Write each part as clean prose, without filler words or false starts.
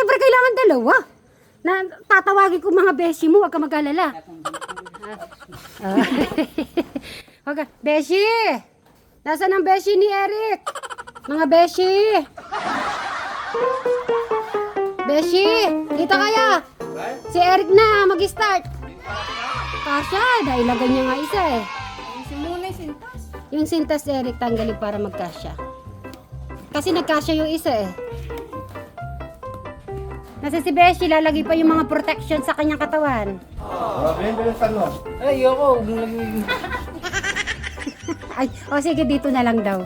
syempre kailangan dalawa. Na tatawagin ko mga beshi mo, wag ka mag-alala. Okay. Beshi! Nasaan ang beshi ni Eric? Mga beshi! Beshi! Dito kaya! Si Eric na mag-start. Kasha, dahil ilagay niya nga isa eh. Muna yung sintas. Yung sintas Eric tanggalin para magkasya. Kasi nagkasya yung isa eh. Nasa si Beshi, lalagay pa yung mga protection sa kanyang katawan. Ay, ayoko. Ay, o sige, dito na lang daw.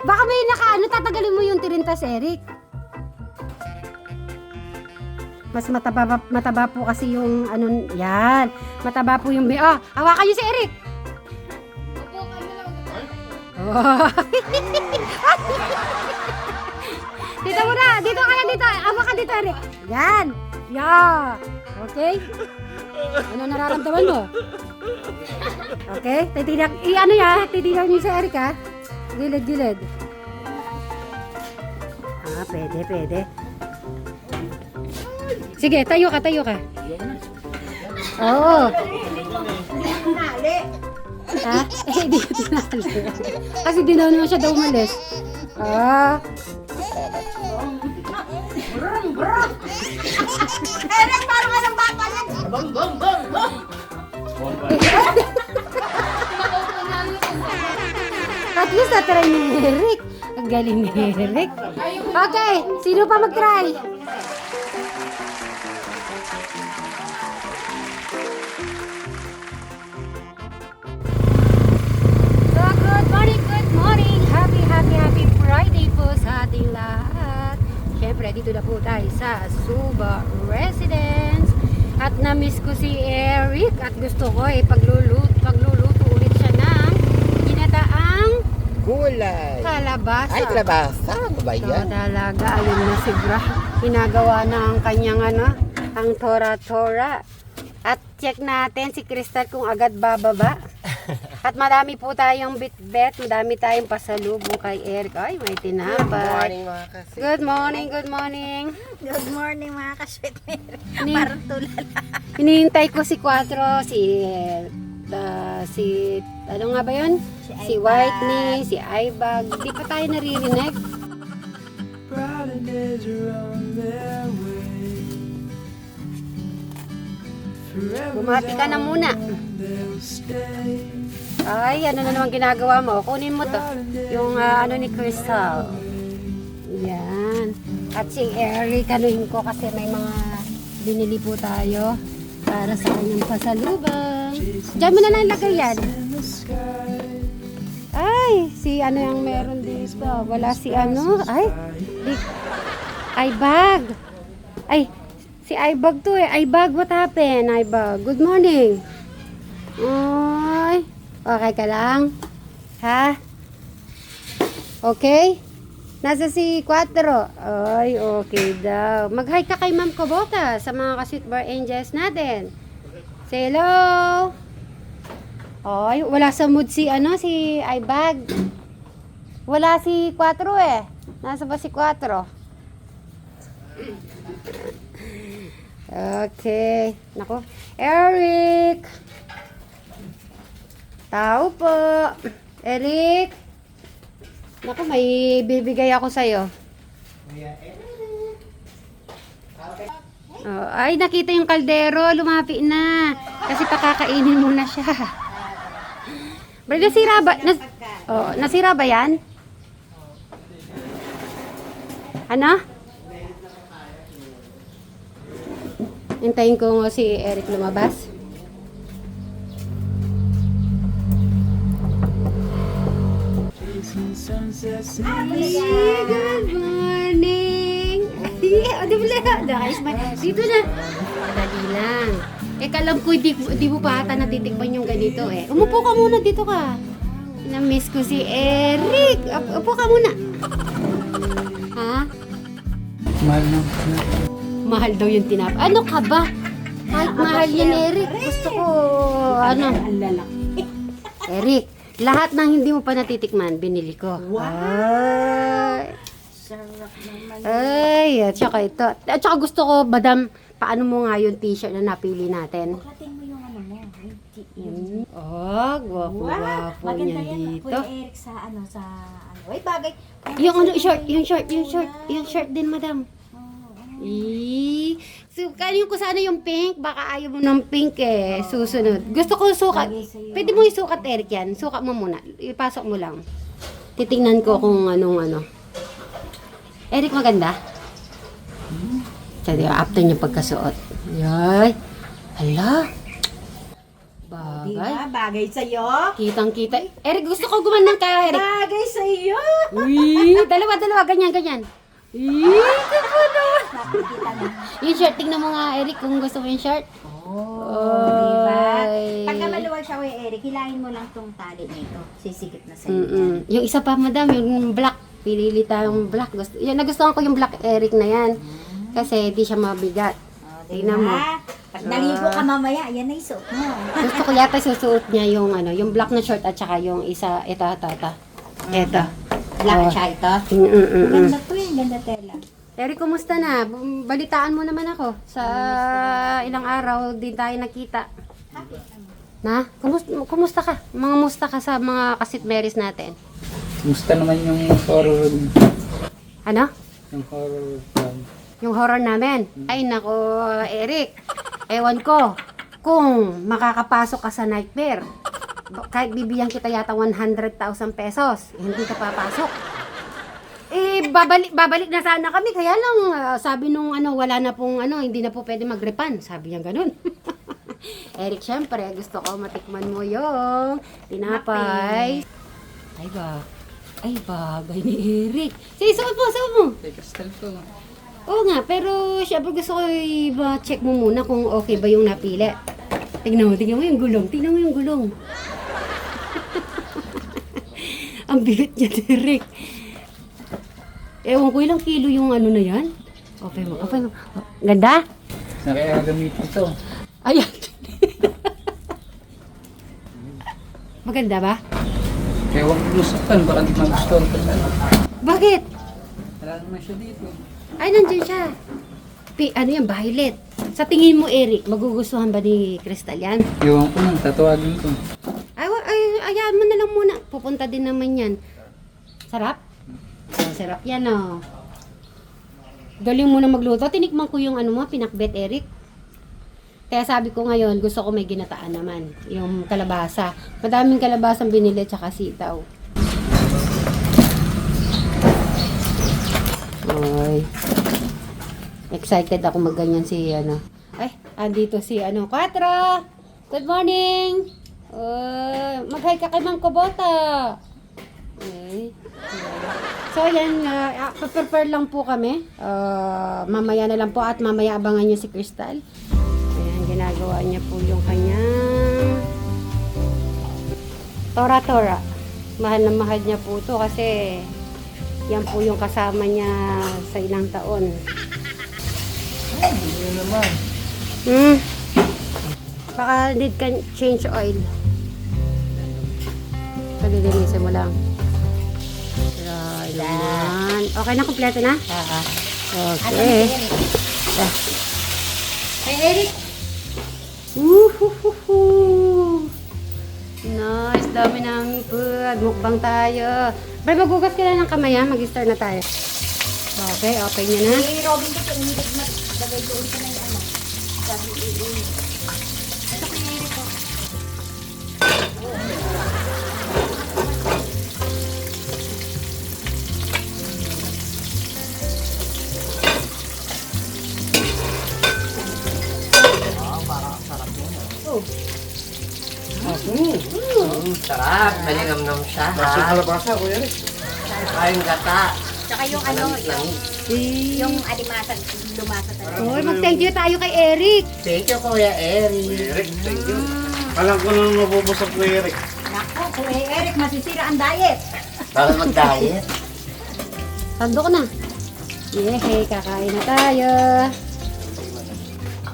Baka may tatagalin mo yung tirintas, Eric. Mas mataba po kasi yung yan. Mataba po yung hawakan niyo si Eric. Oh. Dito muna, dito kaya dito. Hawakan dito, Eric. Yan. Yeah. Okay? Ano nararamdaman mo? Okay? Titignan niyo si Eric ha. Gilid. Pwede. Sige, tayo ka. Oo. Ha? Hindi ko tinali. Kasi di naman siya daw umalis. Eric, parang ka ng bata yan. Bang. At least natry ni Eric. Ang galing ni Eric. Okay, sino pa mag-try? So, good morning. Happy Friday po sa ating lahat. Siyempre, dito na po tayo sa Suba Residence. At na-miss ko si Eric at gusto ko pagluluto ulit siya ng ginataang gulay. kalabasa. Ay, kalabasa. Ano ba So, yan? talaga, ayun na si Bra. Ginagawa na ang kanyang ang tora-tora. At check natin si Crystal kung agad bababa. At marami po tayong bitbet, madami tayong pasalubong kay Eric. Ay, may tinapay. Mga kasi. Good morning. Good morning mga kaswetmer. Ni- Parang tulala. Hinihintay ko si Quatro, si ano nga ba yun? Si Whitney, si Ibag. Di pa tayo naririnig. Bumati ka na muna. Ay, ano na naman ginagawa mo? Kunin mo to. Yung ni Crystal. Yan. At si Eric, anuhin ko kasi may mga binili po tayo para sa kanyang pasalubong. Diyan mo na lang lagay yan. Ay, si ano yung meron dito? Wala si ano? Ay, bag. Ay, si Ibag to eh. Ibag, what happened? Ibag, good morning. Ay, okay ka lang? Ha? Okay? Nasa si Quatro. Ay, okay daw. Mag-hi ka kay Ma'am Kobota sa mga ka-Sweet Bar Angels natin. Say hello. Ay, wala sa mood si Ibag. Wala si Quatro eh. Nasa ba si Quatro? Okay. Nako. Eric. Tao po. Eric. Naku, may bibigay ako sa'yo. Oh, ay, nakita yung kaldero. Lumapi na. Kasi pakakainin mo na siya. Bro, nasira ba? Nasira ba yan? Ano? Hintayin ko nga si Eric lumabas. Good morning! Dito na. Dali lang. Alam ko, di mo pa ata natitikman yung ganito eh. Umupo ka muna, dito ka. Na-miss ko si Eric. Upo ka muna. Ha? Mahal daw yung tinapay. Ano ka ba? Kahit mahal yan, Eric. Gusto ko, Eric, lahat ng hindi mo pa natitikman, binili ko. Wow! Ay. Sarap. Ay, at saka ito. At saka gusto ko, madam, paano mo nga yung t-shirt na napili natin? Buklatin mo yung ano mo. Oh, gwapo-gwapo Maganda niya yan. dito. Kuya Eric sa ano. Ay, bagay. Yung ano, yung shirt din, madam. So, kanyung ko sana yung pink, baka ayaw mo ng pink eh, susunod. Gusto ko sukat. Pwede mo isukat, Eric, yan. Sukat mo muna. Ipasok mo lang. Titingnan ko kung anong ano. Eric, maganda? Kasi after niya pagkasuot. Yay. Hala. Bagay. Diba? Bagay sa'yo. Kitang-kita. Eric, gusto ko gumanang ka, Eric. Bagay sa'yo. Uy, dalawa, ganyan. Nakikita na. Yung shirt, tingnan mo nga, Eric, kung gusto mo yung shirt. Diba? Ay. Pagka maluwag siya, Kuya Eric, hilahin mo lang tong tali nito. Sisikip na sa'yo. Yung isa pa, madam, yung black. Pilili tayong black. Yan, nagustuhan ko yung black Eric na yan. Kasi di siya mabigat. Tingnan mo. Pag naligo ka mamaya, yan na isuot mo. Gusto ko yata susuot niya yung ano, yung black na short at saka yung isa, ito. Ito. Black siya ito. Ganda to yun, ganda tela. Eric, kumusta na? Balitaan mo naman ako. Sa ilang araw din tayo nakita. Na? Kumusta ka? Mga musta ka sa mga kasit Marys natin? Gusto naman yung horror. Ano? Yung horror film. Yung horror namin. Ay nako, Eric. Ewan ko kung makakapasok ka sa Nightmare. Kahit bibigyan kita yata 100,000 pesos, hindi ka papasok. Eh, babalik na sana kami. Kaya lang, sabi nung ano, wala na pong ano, hindi na po pwede mag-refund. Sabi niya ganun. Eric, syempre, gusto ko matikman mo yung tinapay. Ay, bagay ni Eric. Sige, suot mo. Kay Castel ko. Oo nga, pero syempre gusto ko i-check mo muna kung okay ba yung napili. Tingnan mo yung gulong. Ang bigat niya, Eric. Ewan ko ilang kilo yung ano na yan. Okay mo. Ganda? Na kaya gamitin ito. Ayan. Maganda ba? Kaya huwag lusakan, baka di magustuhan ka na. Bakit? Wala naman siya dito. Ay, nandiyan siya. Ano yan, violet. Sa tingin mo, Eric, magugustuhan ba ni Crystal yan? Iwan ko nang tatawagin ko. Ayaan mo na lang muna. Pupunta din naman yan. Sarap? Sarap yan, oh. Galing mo na magluto. Tinikman ko yung ano mo, pinakbet, Eric. Kaya sabi ko ngayon, gusto ko may ginataan naman. Yung kalabasa. Madaming kalabasang binili, tsaka sitaw. Ay. Excited ako magganyan si ano. Ay, andito si ano. 4! Good morning! Mag-hi ka kay Mang Kubota. Okay. So, yan. Prepare lang po kami. Mamaya na lang po at mamaya abangan nyo si Crystal. Ayan, ginagawa niya po yung kanyang tora-tora. Mahal na mahal niya po to kasi yan po yung kasama niya sa ilang taon. Ano naman? Baka need ka change oil. Palilinisin mo lang. Right naman. Okay na, kompleto na? Okay. Hey, Eric! Woohoo! Nice, dami namin food. Mukbang tayo. Pre, magugas ka na ng kamay, ha? Mag-start na tayo. Okay, open nyo na. Eh, Robin ko, pinilig maglagay doon sa may ano. Sabi, ito kay Eric ko. Sarap, malingamnam siya. Tsaka yung ano, yung alimasag, lumasa talaga. Hoy, mag-thank you tayo kay Eric. Thank you, Kuya Eric. Eric, thank you. Alam ko nang mabubusok ko, Eric. Naku, Kuya Eric, masisira ang diet. Para mag-diet. Tando ko na. Yehey, kakain na tayo.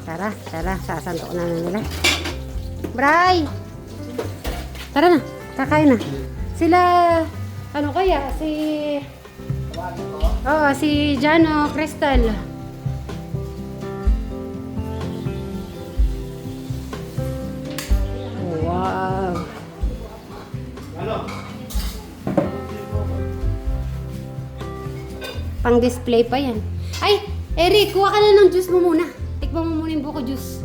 Tara, sasanto ko na nila. Bray! Tara na, kakain na. Sila, ano kaya, si... Oo, si Jano Crystal. Wow. Ano? Pang display pa yan. Ay, Eric, kuha ka na ng juice mo muna. Tikman mo muna yung buko juice.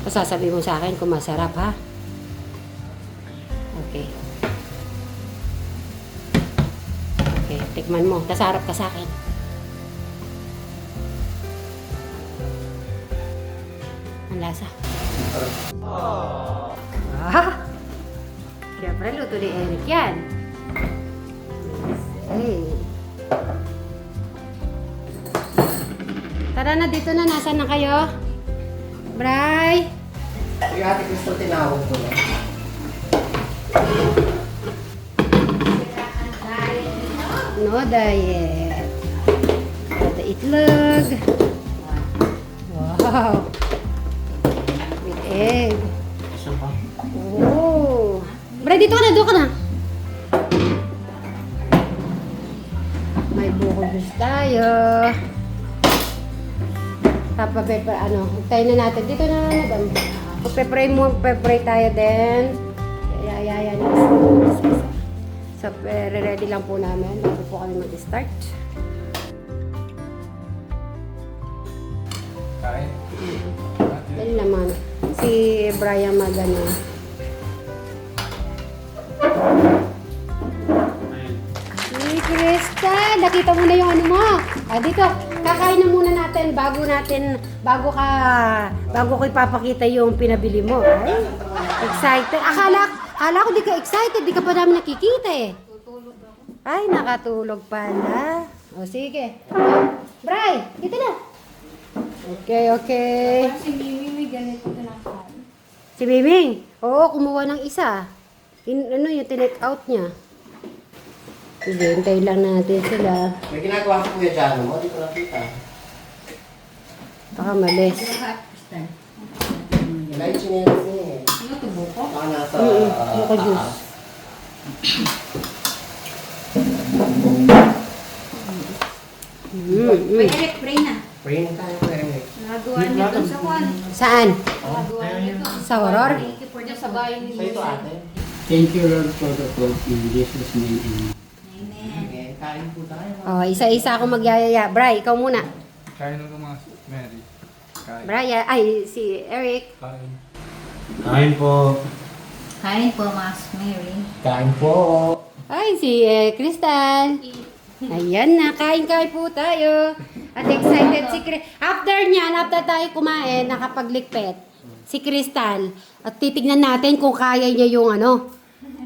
Masasabi mo sa akin kung masarap, ha? Okay. Okay, tikman mo. Tas harap ka sa akin. Ang lasa. Ah! Siyempre, luto ni Eric yan. Hey. Tara na, dito na. Nasaan na kayo? Bray? Yung ate Crystal tinawag ko na. No diet. Ito itlog. Wow. With egg. Isa pa. Oh. Bray, dito ka na, doon ka na. May buko juice tayo. Tapos, tayo na natin. Dito na, madam. Pepray tayo din. Yan. So, ready lang po namin. Bago po kami mag-start. Kain. Dali naman. Si Brian magano. Si Krista, nakita mo na yung ano mo. Dito, kakain na muna natin bago ko ipapakita yung pinabili mo. Ay, excited. Akala ko di ka excited, di ka pa namin nakikita eh. Ay, nakatulog pala. O sige. Bray, dito na. Okay. Si Mimi may ganito na Si Miming? Oo, kumuha ng isa. Yung tinake out niya. Sige, hintayin lang natin sila. May ginagawa ko Kuya Jano mo, di ko nakita. Baka malis. Wala yung chinelas niya eh. Ano to, buko? Baka nasa... Buko juice. May Eric, pray na. Print tayo ko eh. Nagawa niya doon sa kwan. Saan? Nagawa niya doon. Sa horror? Thank you for the sa bahay ni Sa ito ate. Thank you Lord for the food in Jesus' name. Amen. Okay, kain po tayo. Oh, isa-isa ako magyayaya. Bray, ikaw muna. Kain na mga Mary. Kain. Bray, si Eric. Kain. Kain po. Kain po, Mas Mary. Kain po. Ay, si Crystal. Ayan na, kain po tayo. At excited si after tayo kumain, nakapaglikpit, si Crystal. At titignan natin kung kaya niya yung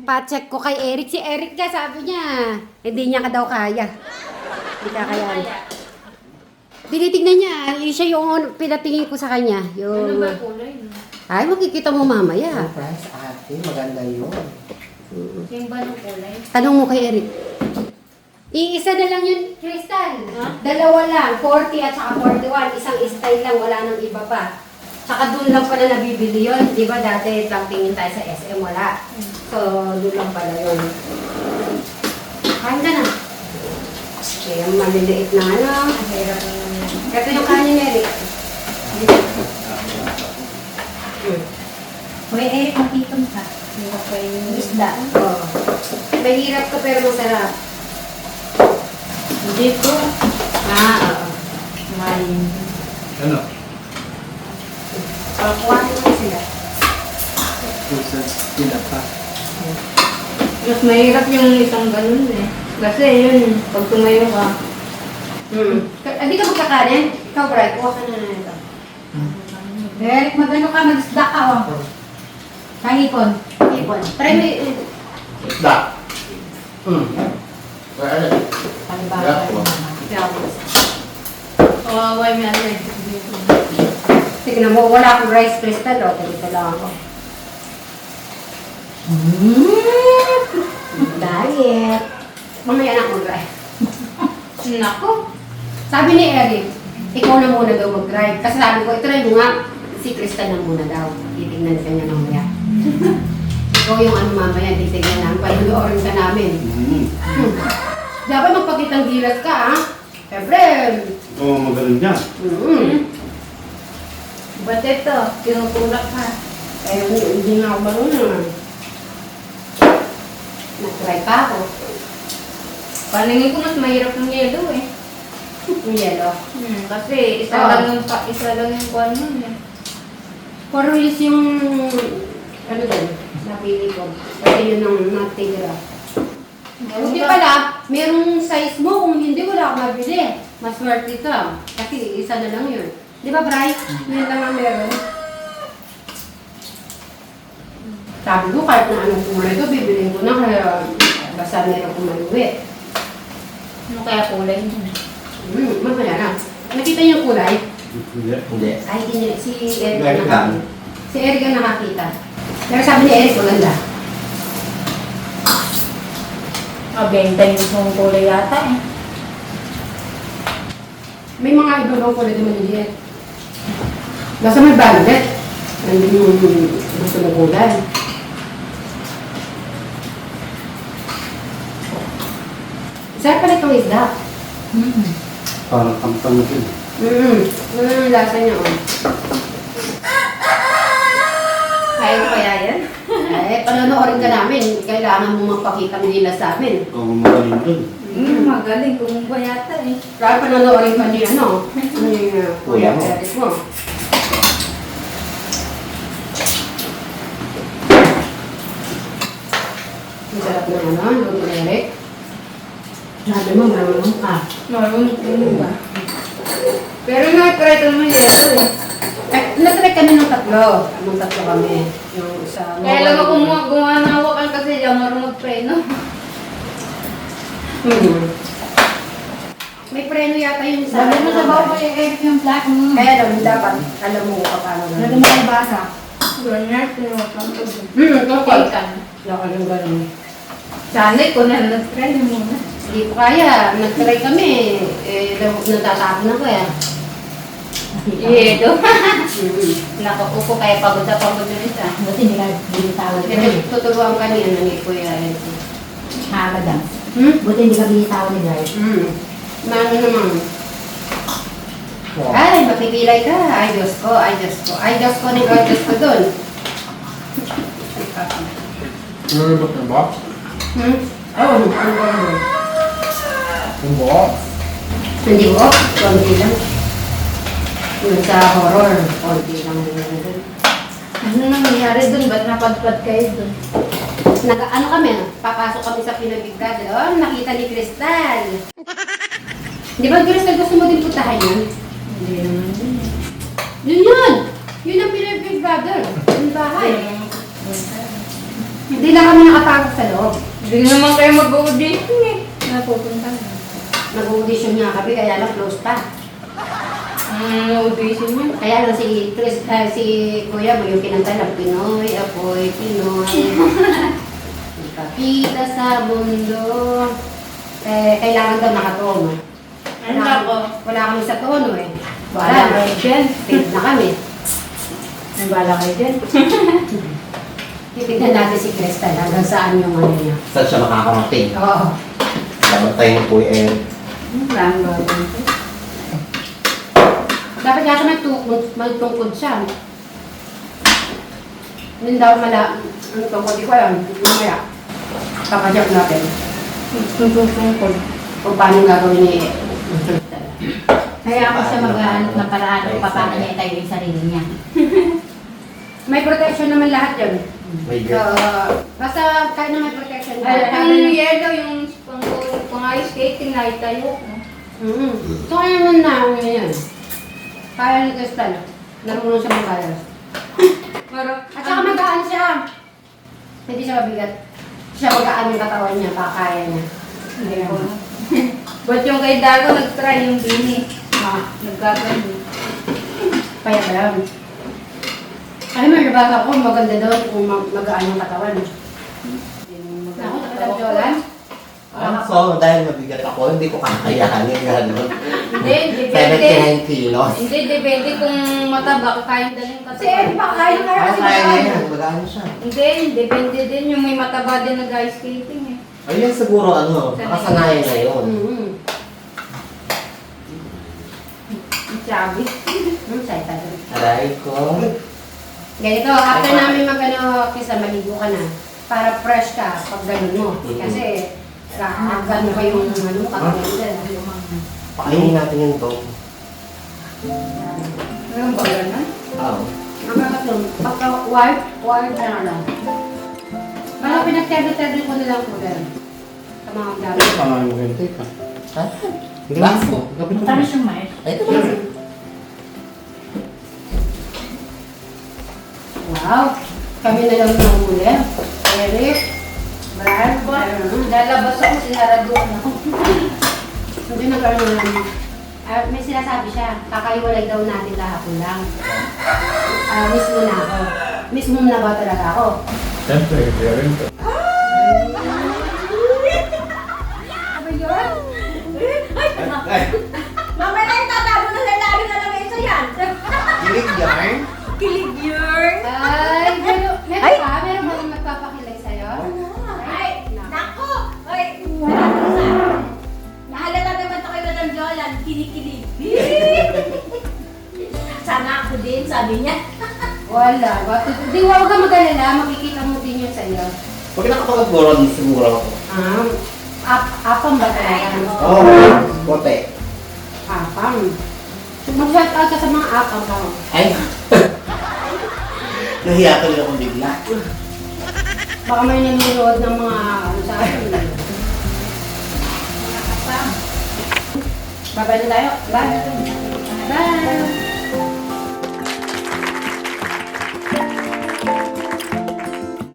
pa-check ko kay Eric. Si Eric ka, sabi niya, hindi niya ka daw kaya. Hindi ka kaya. Tinitignan niya, siya yung pinatingin ko sa kanya. Yung... Ano ba kulay? Ay, makikita mo mamaya. Surprise ate, maganda yun. Yung ba ng kulay? Tanong mo kay Eric. Iisa na lang yun, Crystal. Dalawa lang, 40 at saka 41. Isang style lang, wala nang iba pa. Tsaka doon lang pala nabibili yun. Di ba dati lang tingin tayo sa SM, wala. So, doon lang pala yun. Kain ka na. Okay, ang maliliit na Ang hirap na naman. Ito yung kanin ni Eric. Hoy, Eric, makitom ka. Hirap pa yung isda. Oh. Mahirap ka pero masarap. Hindi po. Oo. Maling. Ano? Kuhanin mo sila. Pusa. Sila pa. Mas mahirap yung isang ganun eh. Kasi yun, pag tumayo ka, Hindi ka magkakanin? Ikaw, Brad, kuha ka na ito. Eric, magano ka, mag-isda ka oh. Kahipon. Ipon. Try mo Isda. Ano? Kawaway mo natin. Tignan mo, wala akong rice crystal. O, dito lang ako. Diet. Mamaya na akong drive. Nako. Sabi ni Eric, ikaw na muna daw mag-drive. Kasi sabi ko, ito rin mo nga, si Crystal na muna daw. Titignan ka niya mamaya. Ikaw yung mamaya, titignan namin. Panuorin ka namin. Dapat magpakitang gilas ka, ha? Siyempre, Oo, magaling dyan. Ba't ito? Tinutulak ka. eh, hindi nga ako marunong. Nag-try pa ako. Palingin ko mas mahirap ng yelo eh. Yung yellow. Kasi isa Oo. lang yung kuwan nun eh. 4 wheels yung, ano din, napili ko. Kasi yun ang natira. Buti pala, merong size mo. Kung hindi, wala akong mabili. Mas worth ito. Kasi isa na lang yun. Di ba, Bri? Yun lang ang meron. Sabi ko, kahit na anong kulay ito, bibilin ko na. Kaya basta meron kong maluwi. Ano kaya kulay mo? Mamaya na. Nakita niyo yung kulay? Hindi. Hindi. Ay, hindi. Si Eric Eric ang lang. nakakita. Si Eric ang nakakita. Pero sabi ni Eric, maganda. Benta yung gusto mong kulay yata eh. May mga ibang kulay din maliliit. Basta may violet. Hindi yung gusto ng kulay. Saan pala itong isda? Parang kampang na din. Ano yung lasa niya, oh. Kaya ko kaya yan? Eh, panonoorin ka namin. Kailangan mo magpakita ng nila sa amin. Ikaw ang magaling dun. Magaling. Kung ba yata eh. Kaya panonoorin ka niya, ano? Ni Kuya mo. Eric mo. Ang sarap na ano, luto ni Eric. Sabi mo, marunong ka. Marunong ba? Pero na-try ko naman yelo eh. Eh, nag-try kami ng tatlo. Ng tatlo kami. Yung sa... Kaya lang ako gumawa ng hawakan kasi di ako marunong magpreno. May preno yata yung Sabi mo sa bawah yung egg yung black mo. Kaya lang, dapat alam mo kung paano na. Lagi mo yung basa. Ganyan, tinutang ko. Kapal. Ikan. Lakal yung gano'n. Sanay ko na nag-try muna. Hindi ko kaya. Nag-try kami. Eh, natatapon ako eh. Yelo. Nakaupo kaya pagod na pagod yung isa. Buti hindi ka binitawan ni Guy. Tuturuan ka niya ni Kuya. Hagad. Hmm? Buti hindi ka binitawan ni Guy. Mano naman. Ay, mapipilay ka. Ay, Diyos ko. Ay, Diyos ko. Ay, Diyos ko. Ay, Diyos ko doon. Nalulubot ng box? Oo, ano ba? Yung box? Hindi ko. Konti lang. Yung sa horror, konti lang. Ano nangyayari dun? Ba't napadpad kayo dun? Ano kami, papasok kami sa pinabigdad. Oh, nakita ni Crystal. Di ba, Crystal, gusto mo din puntahan yun? Hindi naman yun. Yun yun! Yun ang pinabigdad. Yung bahay. Hindi lang kami nakapasok sa loob. Hindi naman kayo mag-audition eh. Napupunta na. Nag-audition nga kami, kaya lang close pa. Audition yun. Kaya lang si si Kuya mo yung kinanta na Pinoy, apoy, Pinoy. Ipakita sa mundo. Eh, kailangan daw nakatono. Ano ako? Wala kami sa tono eh. Wala kayo dyan. Fail na kami. Bala kayo dyan. Titignan natin si Crystal hanggang saan yung ano niya. Saan siya makakarating? Oo. Dapat tayo ng Kuya Eric. Maraming gagawin ko. Dapat yata may tungkod siya. Yun daw ano tungkod, di ko alam. Mamaya. Kapasyak natin. Tungkol. Kung paano gagawin ni Crystal. Kaya ako siya maghahanap ng paraan kung paano niya itayo yung sarili niya. May protection naman lahat yun. May So, girl. basta kahit na may protection Ay, ka. yung yellow, yung pang-ice skating na itayo ko. So, ayun na ano yan. Kaya ni Crystal. Narunong siya mag-ayos. At saka magaan siya. Hindi siya mabigat. Siya magaan yung katawan niya, kaya niya. Hindi ko. Ba't yung kay Dago nag-try yung bini? Nagkagano. Kaya ba lang? Ay, may nabasa ko, maganda daw kung magaan yung katawan. Ako, nakatagyolan. So, dahil mabigat ako, hindi ko kakayanin gano'n. Hindi, depende. 79 kilos. Hindi, depende kung mataba, kayang dalhin ka. Si Eric pa, kaya Kaya kaya niya yan, magaan siya. Hindi, depende din yung may mataba din nag-ice skating eh. Ayun siguro ano, nakasanayan na yun. Sabi. Say tayo. Aray ko. Ganito, after namin mag-ano, kisa maligo ka na, para fresh ka pag ganun mo. Kasi, gano'n pa yung ano, kakaganda. Pakainin natin yung dog. Anong ba na? Oo. Ang kakatong, pagka wired na lang. Parang pinag-terde-terde ko na lang po dahil. Sa mga gamit. Parang yung ka. Ha? Baso. Tamis yung mais. Ay, ito ba? Wow! Kami na lang ng huli. Eric, Brad, lalabas ako, sinaraduan ako. Hindi nagkaroon lang. May sinasabi siya, kakaiwalay daw natin kahapon lang. Miss mo na ako. Miss mo na ba talaga ako? Siyempre, kaya rin ko. Ano yun? Mamaya na yung tatago na lalari na lang ito yan. Kilig yarn? Kilig yun. Ay, meron ba? Meron ba yung magpapakilay sa'yo? Ay, nako! Ay, nahalata naman ito kay Madam Jolan, kinikilig. Sana ako din, sabi niya. Wala. Di, huwag ka mag-alala. Makikita mo din yun sa'yo. Pag nakapag-goro, di siguro ako. Apam ba talaga? Oo, bote. Apam. Mag-shout out ka sa mga apam ka. Ay! Nahiya tuloy akong bigla. Baka may nanonood ng mga ano sa akin. Bye-bye na tayo. Bye. Bye.